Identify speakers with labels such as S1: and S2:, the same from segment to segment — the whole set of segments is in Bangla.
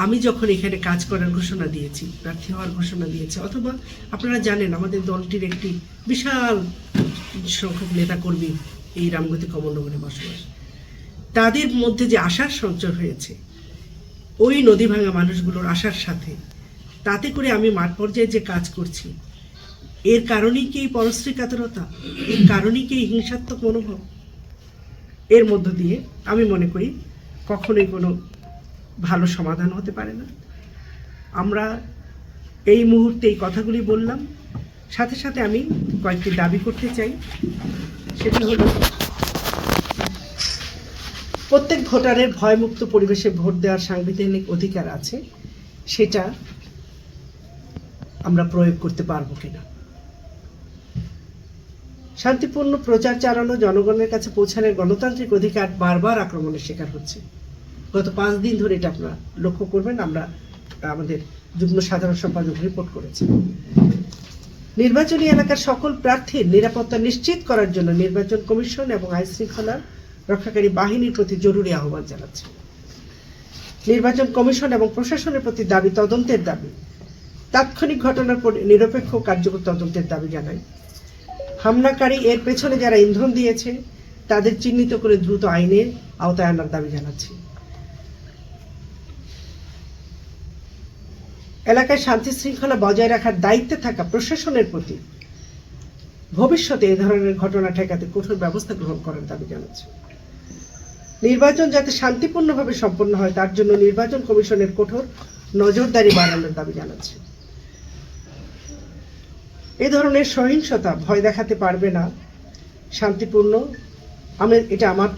S1: আমি যখন এখানে কাজ করার ঘোষণা দিয়েছি, প্রার্থী হওয়ার ঘোষণা দিয়েছি, অথবা আপনারা জানেন আমাদের দলটির একটি বিশাল সংখ্যক নেতাকর্মী এই রামগতি কমলনগরে বসবাস, তাদের মধ্যে যে আশার সঞ্চার হয়েছে ওই নদী ভাঙা মানুষগুলোর আশার সাথে, তাতে করে আমি মাঠ পর্যায়ে যে কাজ করছি, এর কারণেই কি এই পরশ্রী কাতরতা, এর কারণেই কি এই হিংসাত্মক মনোভাব, এর মধ্য দিয়ে আমি মনে করি কখনোই কোনো ভালো সমাধান হতে পারে না। আমরা এই মুহূর্তে এই কথাগুলি বললাম, সাথে সাথে আমি কয়েকটি দাবি করতে চাই। সেটি হলো, প্রত্যেক ভোটারের ভয়মুক্ত পরিবেশে ভোট দেওয়ার সাংবিধানিক অধিকার আছে, সেটা আমরা প্রয়োগ করতে পারবো কিনা। শান্তিপূর্ণ প্রচার চালানো, জনগণের কাছে পৌঁছানোর গণতান্ত্রিক অধিকার বারবার আক্রমণের শিকার হচ্ছে। গত 5 দিন ধরে এটা আপনারা লক্ষ্য করবেন, আমরা আমাদের যুগ্ম সাধারণ সম্পাদক রিপোর্ট করেছি। নির্বাচনী এলাকার সকল প্রার্থীর নিরাপত্তা নিশ্চিত করার জন্য নির্বাচন কমিশন এবং আইন শৃঙ্খলা রক্ষাকারী বাহিনীর প্রতি জরুরি আহ্বান জানাচ্ছে। নির্বাচন কমিশন এবং প্রশাসনের প্রতি দাবি, তদন্তের দাবি, তাৎক্ষণিক ঘটনার পর নিরপেক্ষ কার্যকর তদন্তের দাবি জানাই। হামলাকারী, এর পেছনে যারা ইন্ধন দিয়েছে, তাদের চিহ্নিত করে দ্রুত আইনের আওতায় আনার দাবি জানাচ্ছি। এলাকায় শান্তি শৃঙ্খলা বজায় রাখার দায়িত্বে থাকা প্রশাসনের প্রতি ভবিষ্যতে এ ধরনের ঘটনা ঠেকাতে কঠোর ব্যবস্থা গ্রহণ করার দাবি জানাচ্ছি। নির্বাচন যাতে শান্তিপূর্ণভাবে সম্পন্ন হয়, তার জন্য নির্বাচন কমিশনের কঠোর নজরদারি বাড়ানোর দাবি জানাচ্ছি। এ ধরনের সহিংসতা ভয় দেখাতে পারবে না শান্তিপূর্ণ, এটা আমার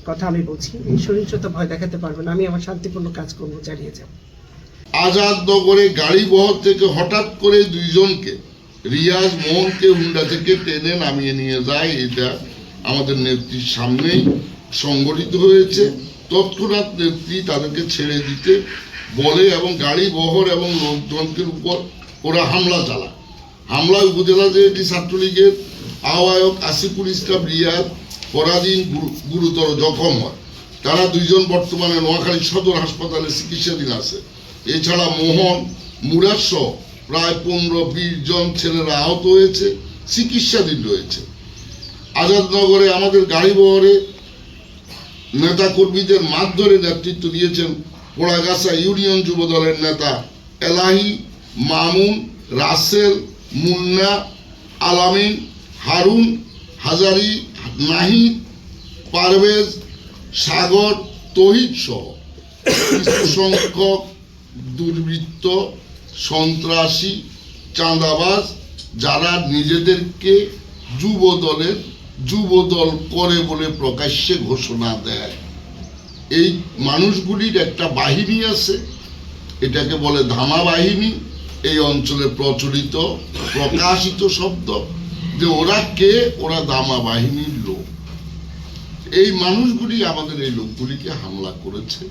S1: কথা আমি বলছি, এই সহিংসতা ভয় দেখাতে পারবে না, আমি আমার শান্তিপূর্ণ কাজকর্ম চালিয়ে যাব।
S2: আজাদনগরে গাড়ি বহর থেকে হঠাৎ করে 2 জনকে, রিয়াজ মোহনকে হুন্ডা থেকে টেনে নামিয়ে নিয়ে যায়, এটা আমাদের নেত্রীর সামনেই সংগঠিত হয়েছে। তৎক্ষণাৎ নেত্রী তাদেরকে ছেড়ে দিতে বলে এবং গাড়ি বহর এবং লোকজনকে উপর ওরা হামলা চালায়। হামলায় উপজেলা জেএডি ছাত্রলীগের আহ্বায়ক আসিফুল ইসলাম রিয়াজ পরাধীন গুরুতর জখম হয়। তারা 2 জন বর্তমানে নোয়াখালী সদর হাসপাতালে চিকিৎসাধীন আছে। এছাড়া মোহন, মুরাদ সহ প্রায় 15-20 জন ছেলেরা আহত হয়েছে, চিকিৎসাধীন রয়েছে। আজাদনগরে আমাদের গাড়ি বহরে নেতা কর্মীদের মারধরে নেতৃত্ব দিয়েছেন পোড়াগাছা ইউনিয়ন যুব দলের নেতা এলাহি, মামুন, রাসেল, মুন্না, আলামিন, হারুন, হাজারি, নাহিদ, পারভেজ, সাগর, তহিদ সহ কিছু সংখ্যক দুর্বৃত্ত, সন্ত্রাসী, চাঁদাবাজ, যারা নিজেদেরকে যুবদল করে বলে প্রকাশ্যে ঘোষণা দেয়। এই মানুষগুলির একটা বাহিনী আছে, এটাকে বলে ধামা বাহিনী। এই অঞ্চলে প্রচলিত প্রকাশিত শব্দ যে ওরা কে, ওরা ধামা বাহিনীর লোক। এই মানুষগুলি আমাদের এই লোকগুলিকে হামলা করেছে।